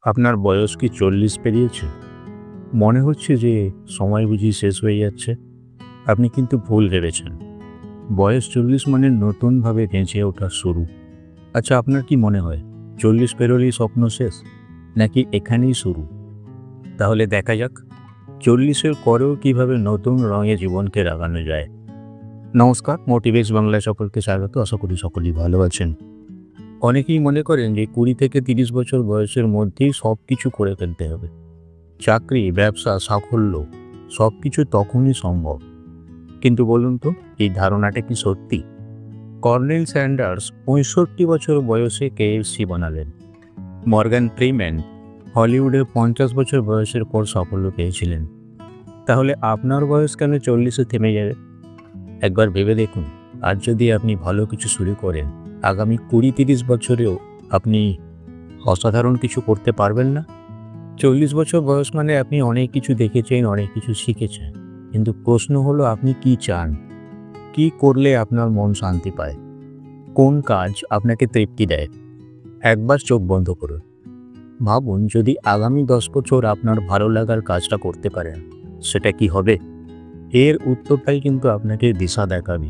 আপনার বয়স কি 40 পেরিয়েছে? মনে হচ্ছে যে সময় বুঝি শেষ হয়ে যাচ্ছে? আপনি কিন্তু ভুল ভেবেছেন। বয়স 40 মানে নতুনভাবে বেঁচে ওঠার শুরু। আচ্ছা, আপনার কি মনে হয় 40 পেরোলেই স্বপ্ন শেষ, নাকি এখানেই শুরু? তাহলে দেখা যাক 40-এর পরেও কিভাবে নতুন রঙে জীবনকে রাঙানো যায়। নমস্কার, মোটিভেক্স বাংলায় সকলকে স্বাগত। আশা করি সকলেই ভালো আছেন। অনেকেই মনে করেন যে 20 থেকে 30 বছর বয়সের মধ্যেই সব কিছু করে ফেলতে হবে। চাকরি, ব্যবসা, সাফল্য সব কিছু তখনই সম্ভব। কিন্তু বলুন তো, এই ধারণাটা কি সত্যি? কর্নেল স্যান্ডার্স 65 বছর বয়সে KFC বানালেন। মর্গান ফ্রিম্যান হলিউডে 50 বছর বয়সের পর সাফল্য পেয়েছিলেন। তাহলে আপনার বয়স কেন 40-এ থেমে যাবে? একবার ভেবে দেখুন, আজ যদি আপনি ভালো কিছু শুরু করেন, আগামী 20-30 বছরেও আপনি অসাধারণ কিছু করতে পারবেন না? 40 বছর বয়স মানে আপনি অনেক কিছু দেখেছেন, অনেক কিছু শিখেছেন। কিন্তু প্রশ্ন হলো, আপনি কি চান? কি করলে আপনার মন শান্তি পায়? কোন কাজ আপনাকে তৃপ্তি দেয়? একবার চোখ বন্ধ করুন। ভাবুন, যদি আগামী 10 বছর আপনার ভালো লাগার কাজটা করতে পারেন, সেটা কি হবে? এর উত্তরটাই কিন্তু আপনাকে দিশা দেখাবে।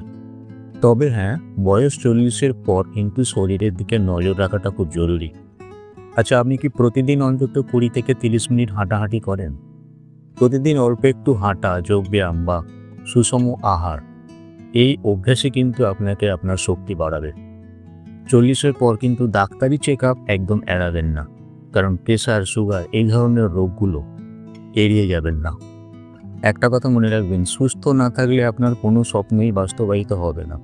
তবে হ্যাঁ, বয়স 40-এর পর কিন্তু শরীরের দিকে নজর রাখাটা খুব জরুরি। আচ্ছা, আপনি কি প্রতিদিন অন্তত 20 থেকে 30 মিনিট হাঁটাহাঁটি করেন? প্রতিদিন অল্প একটু হাঁটা, যোগব্যায়াম বা সুষম আহার, এই অভ্যাসে কিন্তু আপনাকে আপনার শক্তি বাড়াবে। 40-এর পর কিন্তু ডাক্তারি চেক আপ একদম এড়াবেন না, কারণ প্রেশার, সুগার এই ধরনের রোগগুলো এড়িয়ে যাবেন না। একটা কথা মনে রাখবেন, সুস্থ না থাকলে আপনার কোনো স্বপ্নই বাস্তবায়িত হবে না।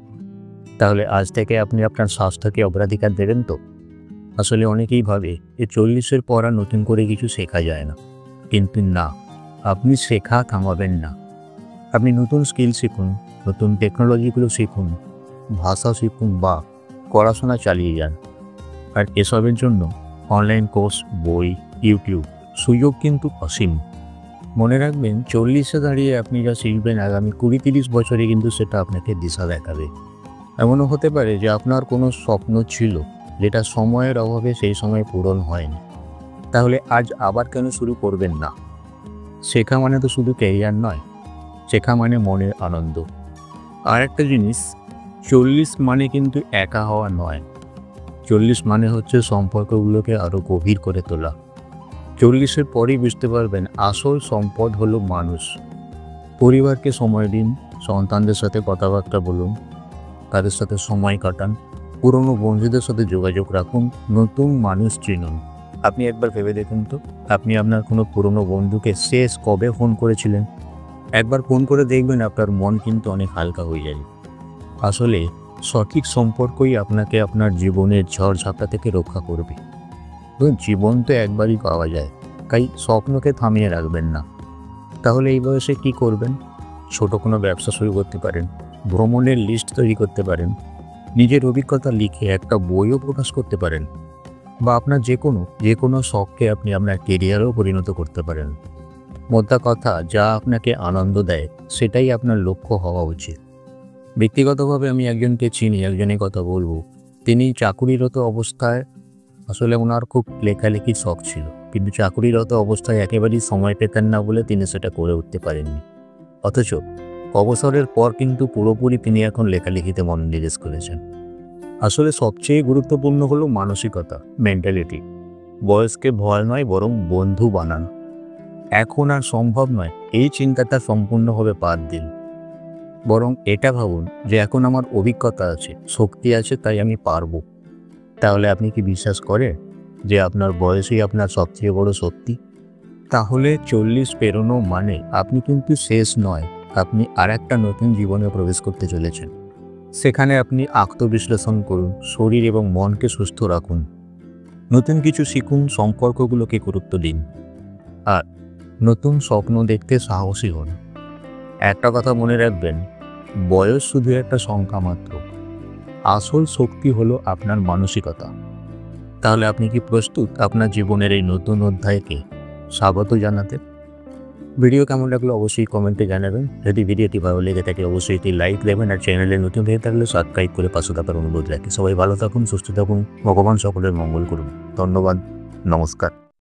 তাহলে আজ থেকে আপনি আপনার স্বাস্থ্যকে অগ্রাধিকার দেবেন তো? আসলে অনেকেই ভাবে যে 40-এর পর আর নতুন করে কিছু শেখা যায় না, কিন্তু না, আপনি শেখা থামাবেন না। আপনি নতুন স্কিল শিখুন, নতুন টেকনোলজিগুলো শিখুন, ভাষা শিখুন বা পড়াশোনা চালিয়ে যান। আর এসবের জন্য অনলাইন কোর্স, বই, ইউটিউব, সুযোগ কিন্তু অসীম। মনে রাখবেন, 40-এ দাঁড়িয়ে আপনি যা শিখবেন, আগামী 20-30 বছরে কিন্তু সেটা আপনাকে দিশা দেখাবে। এমনও হতে পারে যে আপনার কোনো স্বপ্ন ছিল, যেটা সময়ের অভাবে সেই সময় পূরণ হয়নি। তাহলে আজ আবার কেন শুরু করবেন না? শেখা মানে তো শুধু ক্যারিয়ার নয়, শেখা মানে মনের আনন্দ। আর একটা জিনিস, 40 মানে কিন্তু একা হওয়া নয়। 40 মানে হচ্ছে সম্পর্কগুলোকে আরও গভীর করে তোলা। 40-এর পরেই বুঝতে পারবেন আসল সম্পদ হলো মানুষ। পরিবারকে সময় দিন, সন্তানদের সাথে কথাবার্তা বলুন, তাদের সাথে সময় কাটান, পুরনো বন্ধুদের সাথে যোগাযোগ রাখুন, নতুন মানুষ চিনুন। আপনি একবার ভেবে দেখুন তো, আপনি আপনার কোনো পুরনো বন্ধুকে শেষ কবে ফোন করেছিলেন? একবার ফোন করে দেখবেন, আপনার মন কিন্তু অনেক হালকা হয়ে যাবে। আসলে সঠিক সম্পর্কই আপনাকে আপনার জীবনের ঝড়ঝাপটা থেকে রক্ষা করবে। জীবন তো একবারই পাওয়া যায়, তাই স্বপ্নকে থামিয়ে রাখবেন না। তাহলে এই বয়সে কি করবেন? ছোট কোনো ব্যবসা শুরু করতে পারেন, ভ্রমণের লিস্ট তৈরি করতে পারেন, নিজের অভিজ্ঞতা লিখে একটা বইও প্রকাশ করতে পারেন, বা আপনার যে কোনো শখকে আপনি আপনার কেরিয়ারেও পরিণত করতে পারেন। মোদ্দা কথা, যা আপনাকে আনন্দ দেয় সেটাই আপনার লক্ষ্য হওয়া উচিত। ব্যক্তিগতভাবে আমি একজনকে চিনি, একজনের কথা বলবো। তিনি চাকুরিরত অবস্থায়, আসলে ওনার খুব লেখালেখির শখ ছিল, কিন্তু চাকুরিরত অবস্থায় একেবারেই সময় পেতেন না বলে তিনি সেটা করে উঠতে পারেননি। অথচ অবসরের পর কিন্তু পুরোপুরি তিনি এখন লেখালেখিতে মনোনিবেশ করেছেন। আসলে সবচেয়ে গুরুত্বপূর্ণ হলো মানসিকতা, মেন্টালিটি। বয়সকে ভয় নয়, বরং বন্ধু বানান। এখন আর সম্ভব নয়, এই চিন্তাটা সম্পূর্ণভাবে বাদ দিন। বরং এটা ভাবুন যে এখন আমার অভিজ্ঞতা আছে, শক্তি আছে, তাই আমি পারবো। তাহলে আপনি কি বিশ্বাস করেন যে আপনার বয়সই আপনার সবচেয়ে বড় শক্তি? তাহলে 40 পেরোনো মানে আপনি কিন্তু শেষ নয়, আপনি আর একটা নতুন জীবনে প্রবেশ করতে চলেছেন। সেখানে আপনি আত্মবিশ্লেষণ করুন, শরীর এবং মনকে সুস্থ রাখুন, নতুন কিছু শিখুন, সম্পর্কগুলোকে গুরুত্ব দিন, আর নতুন স্বপ্ন দেখতে সাহসী হন। একটা কথা মনে রাখবেন, বয়স শুধু একটা সংখ্যা মাত্র, আসল শক্তি হলো আপনার মানসিকতা। তাহলে আপনি কি প্রস্তুত আপনার জীবনের এই নতুন অধ্যায়কে স্বাগত জানাতে? ভিডিও কেমন লাগলো অবশ্যই কমেন্টে জানাবেন। যদি ভিডিওটি ভালো লেগে থাকে অবশ্যই একটি লাইক দেবেন, আর চ্যানেলে নতুন হয়ে থাকলে সাবস্ক্রাইব করে পাশে থাকার অনুরোধ রাখি। সবাই ভালো থাকুন, সুস্থ থাকুন, ভগবান সকলের মঙ্গল করুন। ধন্যবাদ, নমস্কার।